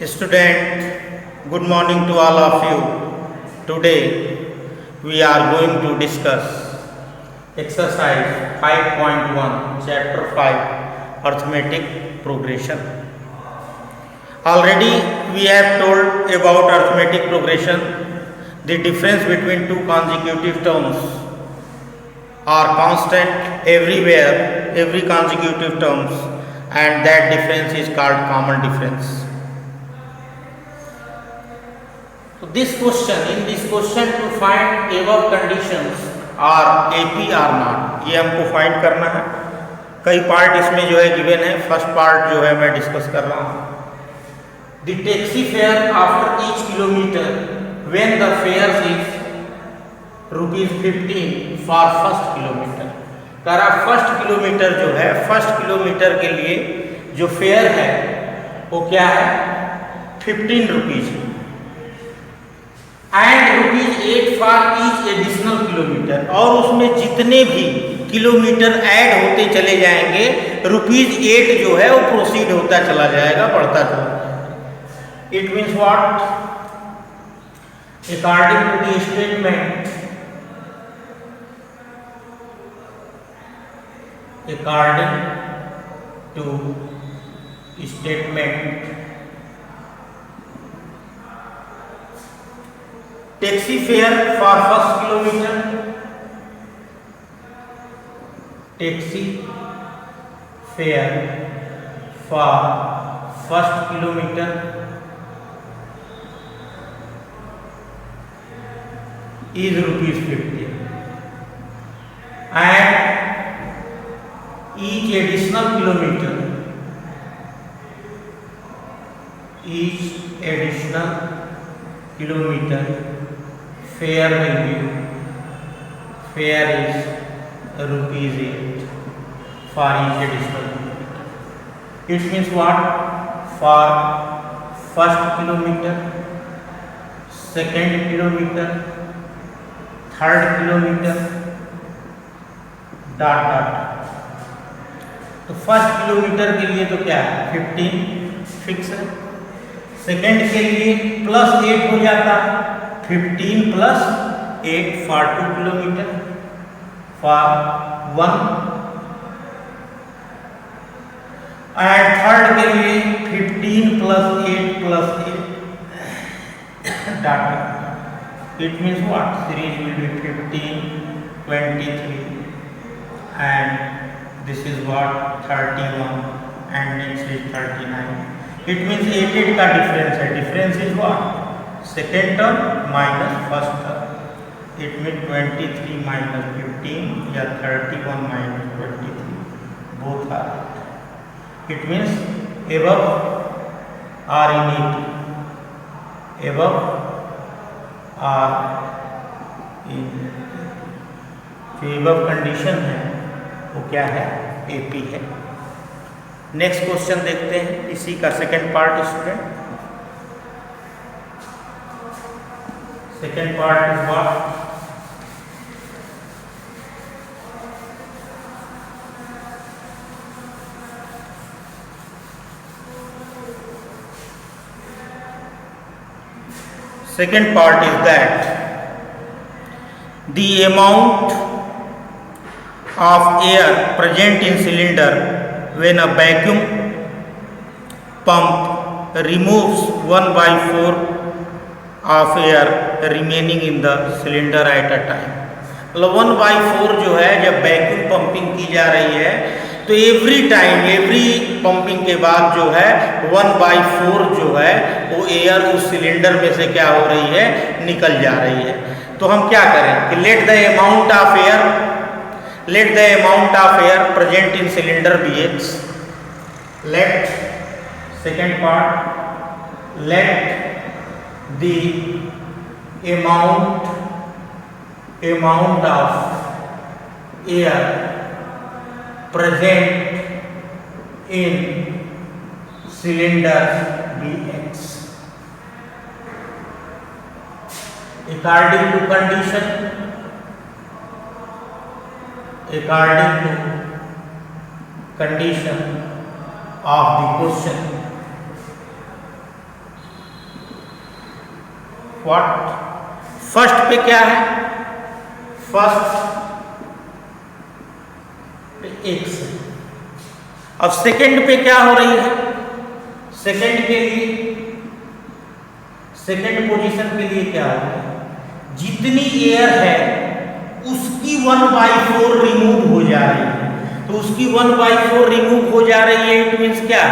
Student, good morning to all of you. Today we are going to discuss exercise 5.1 chapter 5 arithmetic progression. Already we have told about arithmetic progression. The difference between two consecutive terms are constant everywhere, every consecutive terms, and that difference is called common difference. So in this question to find above conditions are AP or not, ये हमको find करना है. कई part इसमें जो है given है. First part जो है मैं डिस्कस कर रहा हूँ. The taxi fare after each kilometre when the fair is ₹15 for first kilometre. करा फर्स्ट किलोमीटर जो है, फर्स्ट किलोमीटर के लिए जो फेयर है वो क्या है, ₹15 and ₹8 for each additional kilometre. और उसमें जितने भी किलोमीटर ऐड होते चले जाएंगे ₹8 जो है वो प्रोसीड होता चला जाएगा, बढ़ता चला जाएगा. It means what, according to the statement, according to statement, taxi fare for first kilometer, taxi fare for first kilometer is ₹50 and each additional kilometer fare will be, fare is ₹8 for each additional kilometer. It means what, for first kilometer, second kilometer, third kilometer, dot dot. तो first kilometre के लिए तो क्या है, 15 fix है. Second के लिए +8 हो जाता, 15 + 8 for 2 kilometre for 1. And third के लिए 15 + 8 + 8 data. It means what, series will be 15, 23 and this is what 31 and next is 39. It means 8 का डिफरेंस है. Difference is what, second term minus first term. It mean 23 - 15 या 31 - 23, both are. It means above are in it, above are in. जो above condition है वो क्या है, AP है. Next question देखते हैं, इसी का second part. Student, second part is what, second part is that the amount of air present in cylinder when a vacuum pump removes 1/4 of air remaining in the cylinder at a time. मतलब 1/4 जो है जब vacuum pumping की जा रही है तो every time, every pumping के बाद जो है 1/4 जो है वो एयर उस सिलेंडर में से क्या हो रही है, निकल जा रही है. तो हम क्या करें कि let the amount of air present in cylinder be x. Let, second part, let the amount of air present in cylinder be x. According to condition, of the question, what, first पे क्या है, first पे x है। अब second पे क्या हो रही है, सेकंड के लिए, सेकंड पोजीशन के लिए क्या हो रहा है, जितनी एयर है उसकी 1/4 रिमूव हो जा रही है। तो उसकी 1/4 रिमूव हो जा रही है, इट मीन्स क्या,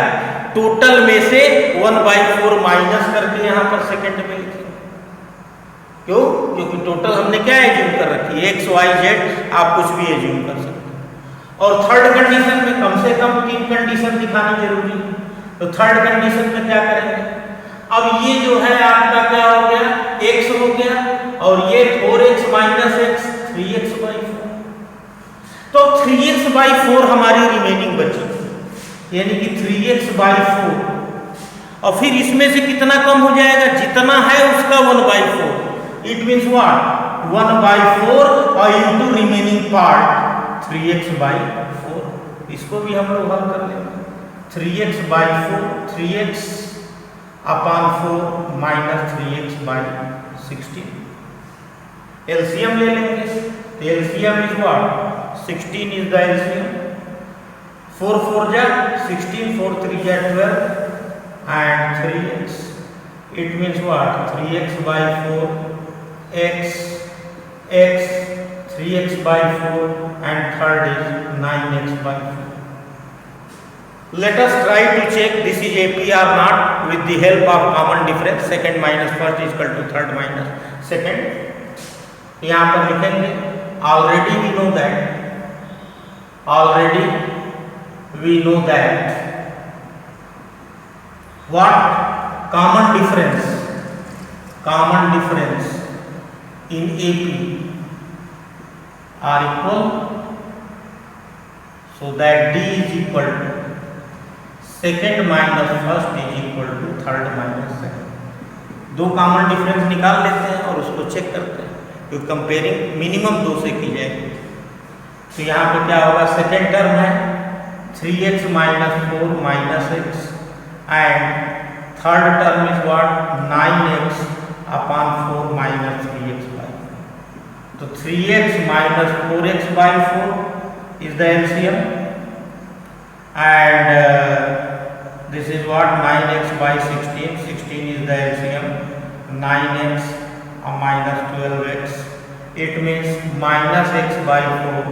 टोटल में से 1/4 माइनस करके यहां पर सेकंड में लिखे। क्यों, क्योंकि टोटल हमने क्या एज्यूम कर रखी है, एक्स वाई जेड, आप कुछ भी एज्यूम कर सकते हैं। और थर्ड कंडीशन में कम से कम 3 कंडीशन दिखानी जरूरी है। तो थर्ड कंडीशन में क्या करेंगे, अब ये जो है आपका क्या हो गया, x हो गया, और ये 4x माइनस x 3x/4। तो 3x/4 हमारी रिमेनिंग बची, यानी कि 3x/4, और फिर इसमें से कितना कम हो जाएगा, जितना है उसका 1/4। इट मीन्स व्हाट, 1/4 और इनटू रिमेनिंग पार्ट 3x/4। इसको भी हम लोग हल कर लेंगे। 3x/4, 3x/4 minus 3x/16। LCM ले लेंगे, तो LCM is what, 16 is the LCM. 4 4 जा 16, 4 3 जा 12 and 3x, it means what, 3x/4 x 3x/4 and third is 9x/4. Let us try to check this is AP or not with the help of common difference, second minus first is equal to third minus second। यहाँ पर लिखेंगे, already we know that what common difference in AP are equal, so that D is equal to second minus first is equal to third minus second। दो common difference निकाल लेते हैं और उसको check करते हैं, क्योंकि कंपेयरिंग मिनिमम 2 से की जाएगी। तो यहाँ पे क्या होगा, सेकेंड टर्म है 3x minus 4 minus x and third term is what, 9x/4 minus 3x/4। तो 3x minus 4x/4 is the LCM and this is what, 9x/16, 16 is the LCM, 9x minus 12x, it means minus x/4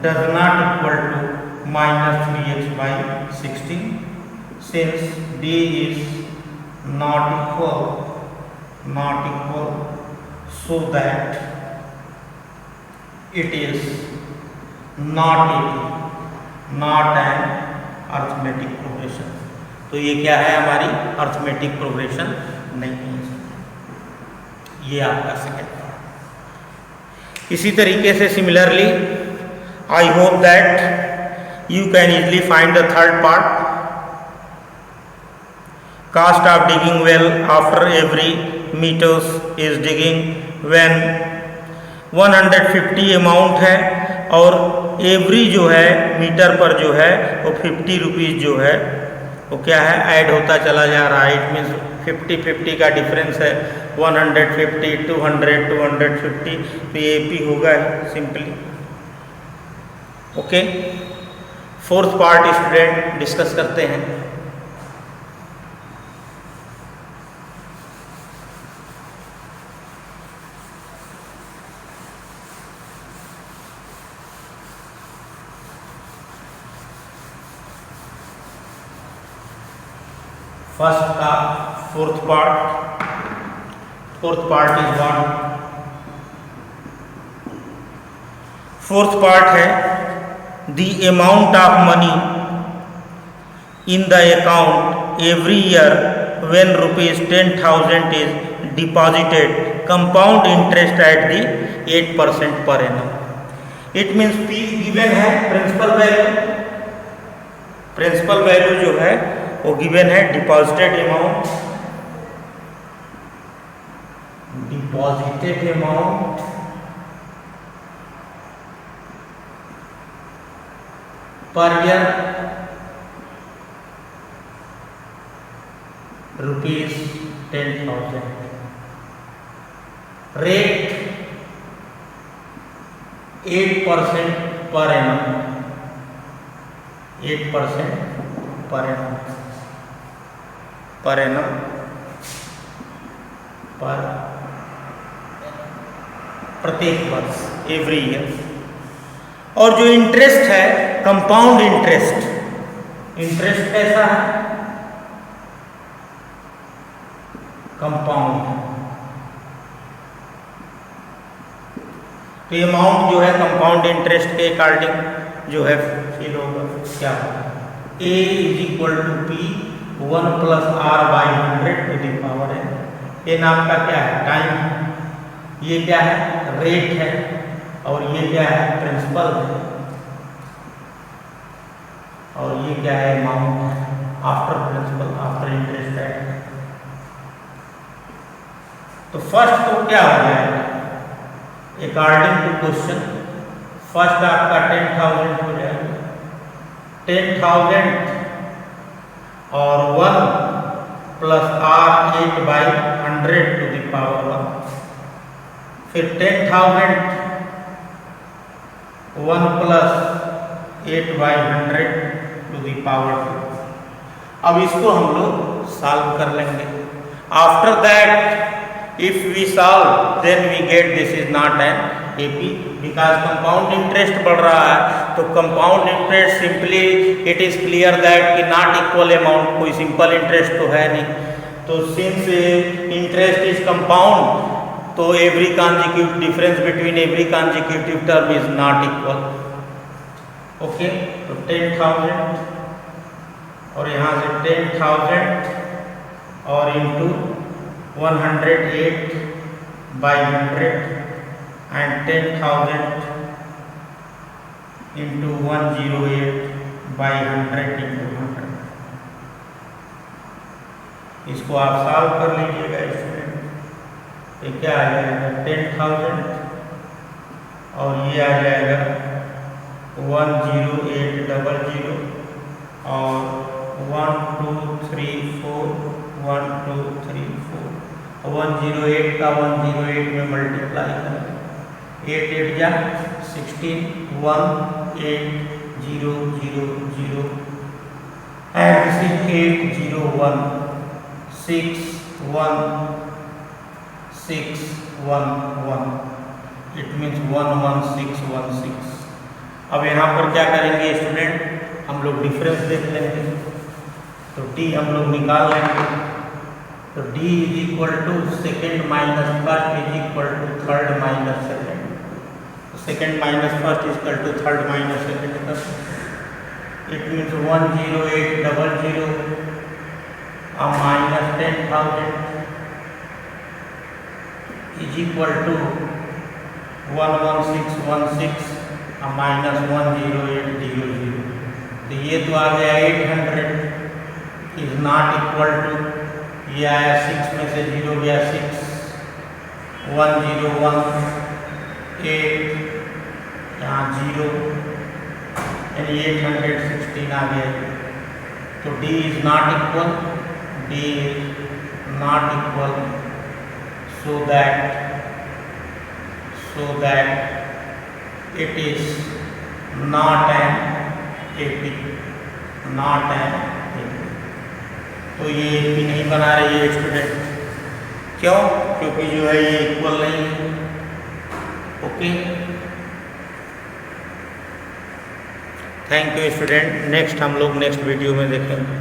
does not equal to minus 3x/16, since D is not equal, so that it is not an arithmetic progression। तो ये क्या है, हमारी arithmetic progression नहीं है। ये आपका second part. इसी तरीके से similarly I hope that you can easily find the third part. Cost of digging well after every meters is digging when 150 amount है और एवरी जो है मीटर पर जो है वो 50 रुपीज़ जो है वो क्या है, ऐड होता चला जा रहा है। इट मीन्स 50-50 का डिफरेंस है, 150 200 250, तो ये AP होगा simply. Okay, fourth part student discuss करते हैं। फर्स्ट का fourth part is what, fourth part है the amount of money in the account every year when ₹10,000 is deposited compound interest at the 8% per annum. It means P given है, principal value जो है वो given है, deposited amount per year ₹10,000। Rate 8% per annum, 8% per annum, per annum, पर प्रत्येक वर्ष, every year. और जो इंटरेस्ट है, कंपाउंड इंटरेस्ट, इंटरेस्ट कैसा है? कंपाउंड। तो ये अमाउंट जो है कंपाउंड इंटरेस्ट के अकॉर्डिंग जो है फिल होगा, क्या होगा? A is equal to P 1 plus R by 100 to the power n। ये नाम का क्या है? टाइम। ये क्या है? रेट है। और ये क्या है? प्रिंसिपल है। और ये क्या है? अमाउंट है, आफ्टर प्रिंसिपल, आफ्टर इंटरेस्ट है। तो फर्स्ट तो क्या हो जाएगा? अकॉर्डिंग टू क्वेश्चन फर्स्ट आपका 10,000 हो जाएगा। 10,000 और 1 plus R 8 by 100 to the power 1। फिर 10,000 1 plus 8 by 100 to the power 2। अब इसको हम लोग सॉल्व कर लेंगे। After that if we solve then we get this is not an AP because compound interest बढ़ रहा है। तो compound interest simply it is clear that कि not equal amount, कोई simple interest तो है नहीं। तो since interest is compound तो every consecutive difference between every consecutive term is not equal। Okay, तो 10,000 और यहाँ से 10,000 और into 108 by 100 and 10,000 into 108 by 100 into 100। इसको आप सॉल्व कर लीजिएगा स्टूडेंट। ये क्या आ जाएगा? 10,000 और ये आ जाएगा 10800 और 1 2 3 4 1 2 3 4 108 का 108 में मल्टीप्लाई करें, 8 8 जा 16 1 8 0 0 0 and this is 8 0 1 6 1 6 1 1। It means 11616। अब यहाँ पर क्या करेंगे स्टूडेंट? हम लोग डिफरेंस देख लेंगे। तो डी हम लोग निकाल लेंगे। तो D is equal to second minus first is equal to third minus second. तो second minus first is equal to third minus second का। It means 10800 minus 10,000 is equal to 11616 minus 10800। तो ये तो आ गया 800 इज नॉट इक्वल टू, ये आया 6 में से 0 गया 6 101 8 यहाँ 0 यानी 816 आ गया। तो D is not equal, D is not equal, so that it is not an AP, not an AP। तो ये AP नहीं बना रही है स्टूडेंट, क्यों? क्योंकि जो है ये इक्वल नहीं है। Okay, thank you student. Next हम लोग नेक्स्ट वीडियो में देखेंगे।